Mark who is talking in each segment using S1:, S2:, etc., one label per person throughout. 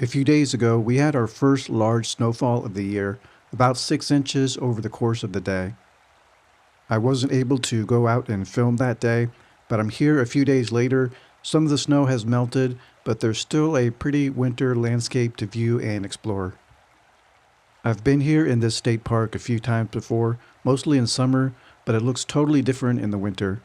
S1: A few days ago, we had our first large snowfall of the year, about 6 inches over the course of the day. I wasn't able to go out and film that day, but I'm here a few days later. Some of the snow has melted, but there's still a pretty winter landscape to view and explore. I've been here in this state park a few times before, mostly in summer, but it looks totally different in the winter.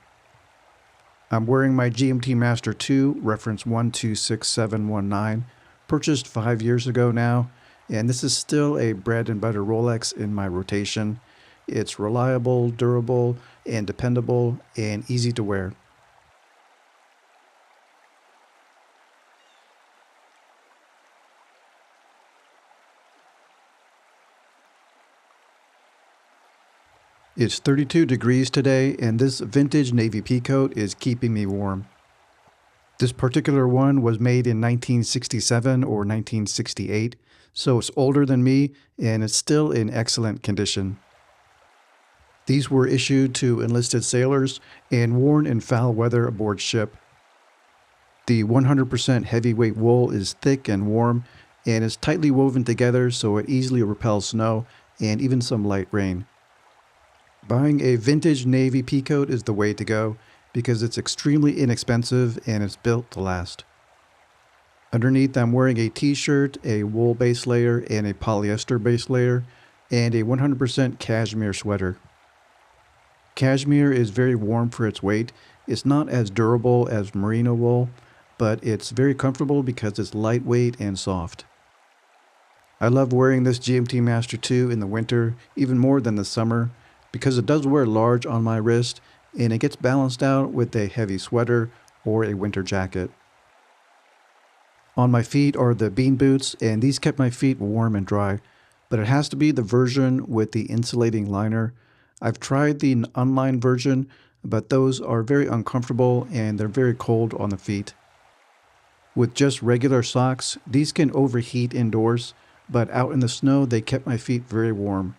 S1: I'm wearing my GMT Master II, reference 126719, purchased 5 years ago now, and this is still a bread and butter Rolex in my rotation. It's reliable, durable, and dependable, and easy to wear. It's 32 degrees today, and this vintage navy pea coat is keeping me warm. This particular one was made in 1967 or 1968, so it's older than me, and it's still in excellent condition. These were issued to enlisted sailors and worn in foul weather aboard ship. The 100% heavyweight wool is thick and warm, and is tightly woven together so it easily repels snow and even some light rain. Buying a vintage navy pea coat is the way to go because it's extremely inexpensive and it's built to last. Underneath, I'm wearing a t-shirt, a wool base layer, and a polyester base layer, and a 100% cashmere sweater. Cashmere is very warm for its weight. It's not as durable as merino wool, but it's very comfortable because it's lightweight and soft. I love wearing this GMT Master II in the winter, even more than the summer, because it does wear large on my wrist, and it gets balanced out with a heavy sweater or a winter jacket. On my feet are the bean boots, and these kept my feet warm and dry, but it has to be the version with the insulating liner. I've tried the unlined version, but those are very uncomfortable and they're very cold on the feet. With just regular socks, these can overheat indoors, but out in the snow they kept my feet very warm.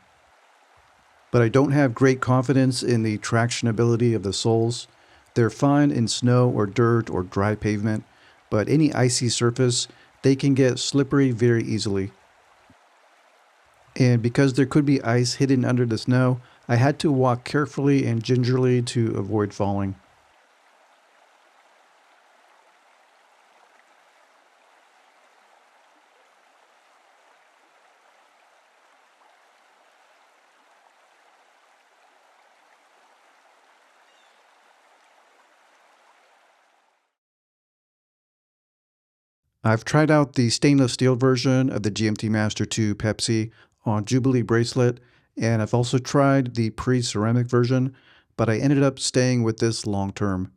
S1: But I don't have great confidence in the traction ability of the soles. They're fine in snow or dirt or dry pavement, but any icy surface, they can get slippery very easily. And because there could be ice hidden under the snow, I had to walk carefully and gingerly to avoid falling. I've tried out the stainless steel version of the GMT Master II Pepsi on Jubilee bracelet, and I've also tried the pre-ceramic version, but I ended up staying with this long term.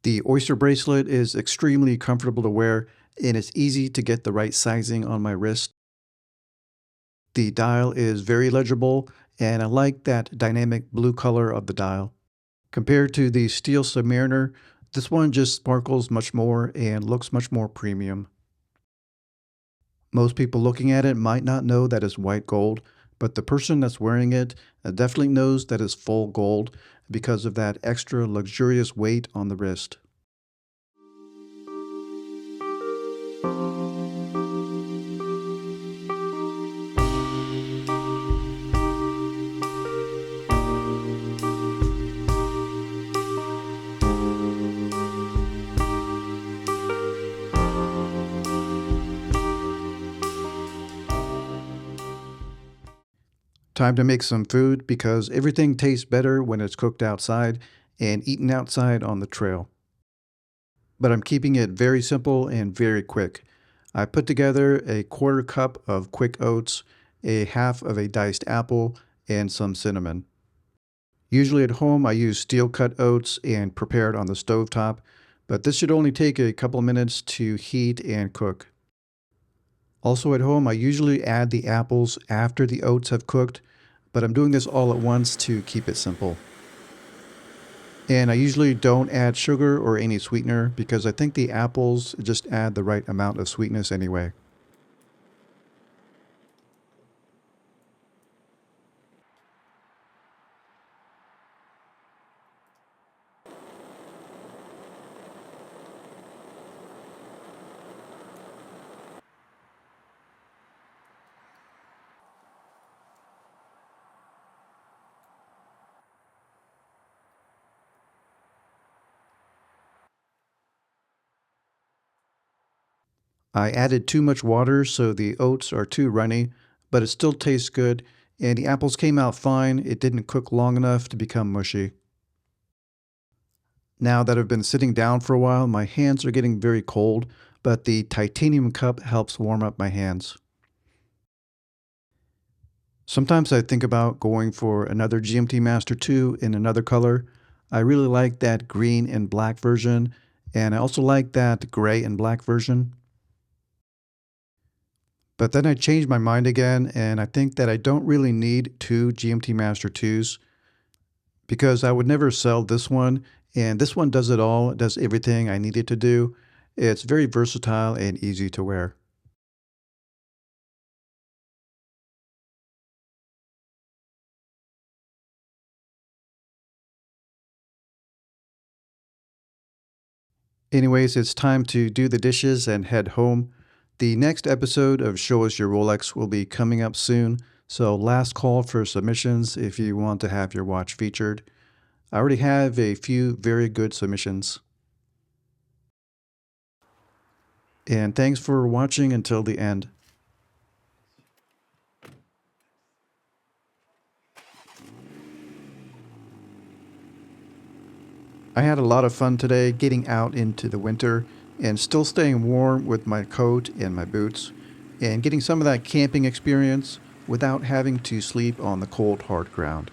S1: The Oyster bracelet is extremely comfortable to wear, and it's easy to get the right sizing on my wrist. The dial is very legible, and I like that dynamic blue color of the dial. Compared to the steel Submariner, this one just sparkles much more and looks much more premium. Most people looking at it might not know that it's white gold, but the person that's wearing it definitely knows that it's full gold because of that extra luxurious weight on the wrist. Time to make some food because everything tastes better when it's cooked outside and eaten outside on the trail. But I'm keeping it very simple and very quick. I put together a quarter cup of quick oats, a half of a diced apple, and some cinnamon. Usually at home I use steel cut oats and prepare it on the stovetop, but this should only take a couple minutes to heat and cook. Also at home I usually add the apples after the oats have cooked, but I'm doing this all at once to keep it simple. And I usually don't add sugar or any sweetener because I think the apples just add the right amount of sweetness anyway. I added too much water, so the oats are too runny, but it still tastes good, and the apples came out fine. It didn't cook long enough to become mushy. Now that I've been sitting down for a while, my hands are getting very cold, but the titanium cup helps warm up my hands. Sometimes I think about going for another GMT Master II in another color. I really like that green and black version, and I also like that gray and black version. But then I changed my mind again, and I think that I don't really need two GMT Master IIs because I would never sell this one, and this one does it all. It does everything I need it to do. It's very versatile and easy to wear. Anyways, it's time to do the dishes and head home. The next episode of Show Us Your Rolex will be coming up soon, so last call for submissions if you want to have your watch featured. I already have a few very good submissions. And thanks for watching until the end. I had a lot of fun today getting out into the winter and still staying warm with my coat and my boots, and getting some of that camping experience without having to sleep on the cold, hard ground.